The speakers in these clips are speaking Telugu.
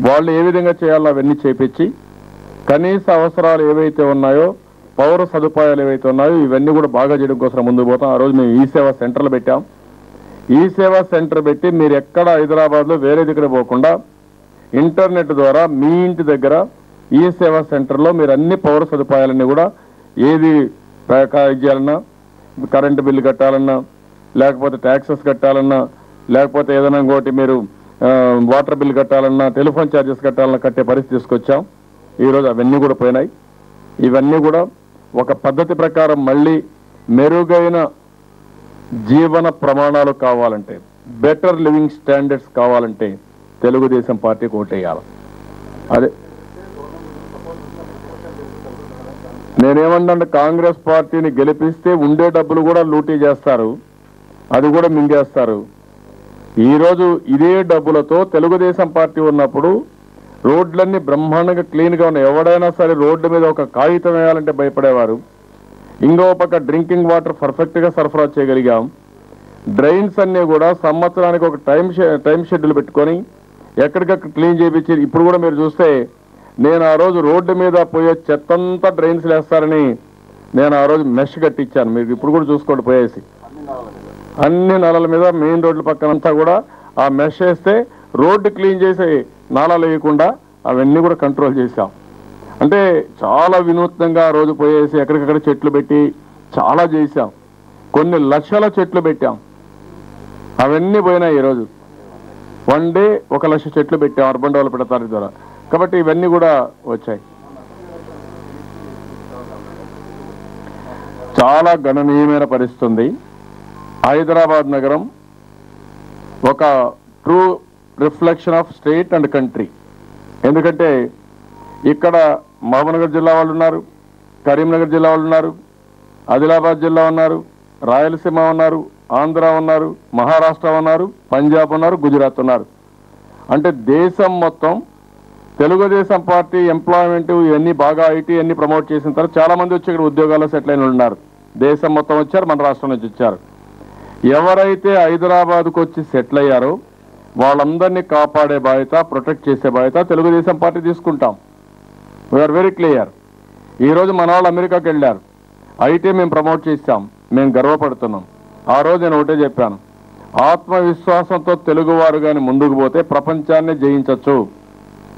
వాళ్ళు ఏ విధంగా చేయాలో అవన్నీ చేపించి కనీస అవసరాలు ఏవైతే ఉన్నాయో, పౌర సదుపాయాలు ఏవైతే ఉన్నాయో ఇవన్నీ కూడా బాగా చేయడం కోసం ముందుకు పోతాం. ఆ రోజు మేము ఈ సేవా సెంటర్లు పెట్టాం. ఈ సేవా సెంటర్ పెట్టి మీరు ఎక్కడ హైదరాబాద్లో వేరే దగ్గర పోకుండా ఇంటర్నెట్ ద్వారా మీ ఇంటి దగ్గర ఈ సేవా సెంటర్లో మీరు అన్ని పౌర సదుపాయాలన్నీ కూడా ఏది చేయాలన్నా, కరెంటు బిల్లు కట్టాలన్నా, లేకపోతే ట్యాక్సెస్ కట్టాలన్నా, లేకపోతే ఏదైనా ఇంకోటి మీరు వాటర్ బిల్ కట్టాలన్నా, టెలిఫోన్ ఛార్జెస్ కట్టాలన్నా కట్టే పరిస్థితి తీసుకొచ్చాం. ఈరోజు అవన్నీ కూడా పోయినాయి. ఇవన్నీ కూడా ఒక పద్ధతి ప్రకారం మళ్ళీ మెరుగైన జీవన ప్రమాణాలు కావాలంటే, బెటర్ లివింగ్ స్టాండర్డ్స్ కావాలంటే తెలుగుదేశం పార్టీకి ఓటేయాలి. అదే నేనేమన్నా కాంగ్రెస్ పార్టీని గెలిపిస్తే ఉండే డబ్బులు కూడా లూటీ చేస్తారు, అది కూడా మింగేస్తారు. ఈరోజు ఇదే డబ్బులతో తెలుగుదేశం పార్టీ ఉన్నప్పుడు రోడ్లన్నీ బ్రహ్మాండంగా క్లీన్గా ఉన్నాయి. ఎవడైనా సరే రోడ్డు మీద ఒక కాగితం వేయాలంటే భయపడేవారు. ఇంకో పక్క డ్రింకింగ్ వాటర్ పర్ఫెక్ట్గా సరఫరా చేయగలిగాం. డ్రైన్స్ అన్నీ కూడా సంవత్సరానికి ఒక టైం షెడ్యూల్ పెట్టుకొని ఎక్కడికక్కడ క్లీన్ చేయించి, ఇప్పుడు కూడా మీరు చూస్తే నేను ఆ రోజు రోడ్డు మీద పోయే చెత్తంతా డ్రైన్స్ వేస్తారని నేను ఆ రోజు మెష్ కట్టించాను. మీరు ఇప్పుడు కూడా చూసుకోండి, పోయేసి అన్ని నలల మీద మెయిన్ రోడ్ల పక్కనంతా కూడా ఆ మెష్ వేస్తే రోడ్డు క్లీన్ చేసి నాళాలు వేయకుండా అవన్నీ కూడా కంట్రోల్ చేశాం. అంటే చాలా వినూత్నంగా ఆ రోజు పోయేసి ఎక్కడికక్కడ చెట్లు పెట్టి చాలా చేశాం. కొన్ని లక్షల చెట్లు పెట్టాం, అవన్నీ పోయినాయి. ఈరోజు 1 డే 1 లక్ష చెట్లు పెట్టాం అర్బన్ డెవలప్మెంట్ అథారిటీ ద్వారా. కాబట్టి ఇవన్నీ కూడా వచ్చాయి. చాలా గణనీయమైన పరిస్థితి ఉంది. హైదరాబాద్ నగరం ఒక true reflection of state and country. ఎందుకంటే ఇక్కడ మహబూబ్నగర్ జిల్లా వాళ్ళు ఉన్నారు, కరీంనగర్ జిల్లా వాళ్ళు ఉన్నారు, ఆదిలాబాద్ జిల్లా ఉన్నారు, రాయలసీమ ఉన్నారు, ఆంధ్ర ఉన్నారు, మహారాష్ట్ర ఉన్నారు, పంజాబ్ ఉన్నారు, గుజరాత్ ఉన్నారు. అంటే దేశం మొత్తం తెలుగుదేశం పార్టీ ఎంప్లాయ్మెంట్ ఇవన్నీ బాగా ఐటీ అన్ని ప్రమోట్ చేసిన తర్వాత చాలా మంది వచ్చి ఇక్కడ ఉద్యోగాల్లో సెటిల్ అయిన ఉన్నారు. దేశం మొత్తం వచ్చారు, మన రాష్ట్రం నుంచి వచ్చారు. ఎవరైతే హైదరాబాద్కు వచ్చి సెటిల్ అయ్యారో వాళ్ళందరినీ కాపాడే బాధ్యత, ప్రొటెక్ట్ చేసే బాధ్యత తెలుగుదేశం పార్టీ తీసుకుంటాం. We're very clear. ఈరోజు మన వాళ్ళు అమెరికాకి వెళ్ళారు, ఐటీ మేము ప్రమోట్ చేశాం, మేము గర్వపడుతున్నాం. ఆ రోజు నేను ఒకటే చెప్పాను, ఆత్మవిశ్వాసంతో తెలుగువారు కానీ ముందుకు పోతే ప్రపంచాన్ని జయించవచ్చు.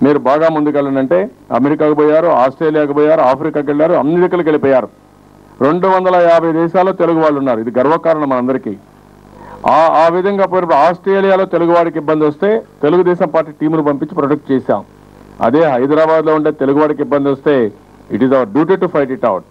మీరు బాగా ముందుకెళ్ళండి. అమెరికాకు పోయారు, ఆస్ట్రేలియాకు పోయారు, ఆఫ్రికాకి వెళ్ళారు, అన్ని దిక్కులకు వెళ్ళిపోయారు. 250 దేశాల్లో తెలుగు వాళ్ళు ఉన్నారు. ఇది గర్వకారణం మనందరికీ. ఆ విధంగా పోయినప్పుడు ఆస్ట్రేలియాలో తెలుగువాడికి ఇబ్బంది వస్తే తెలుగుదేశం పార్టీ టీమును పంపించి ప్రొటెక్ట్ చేశాం. అదే హైదరాబాద్లో ఉండే తెలుగువాడికి ఇబ్బంది వస్తే it is our duty to fight it out.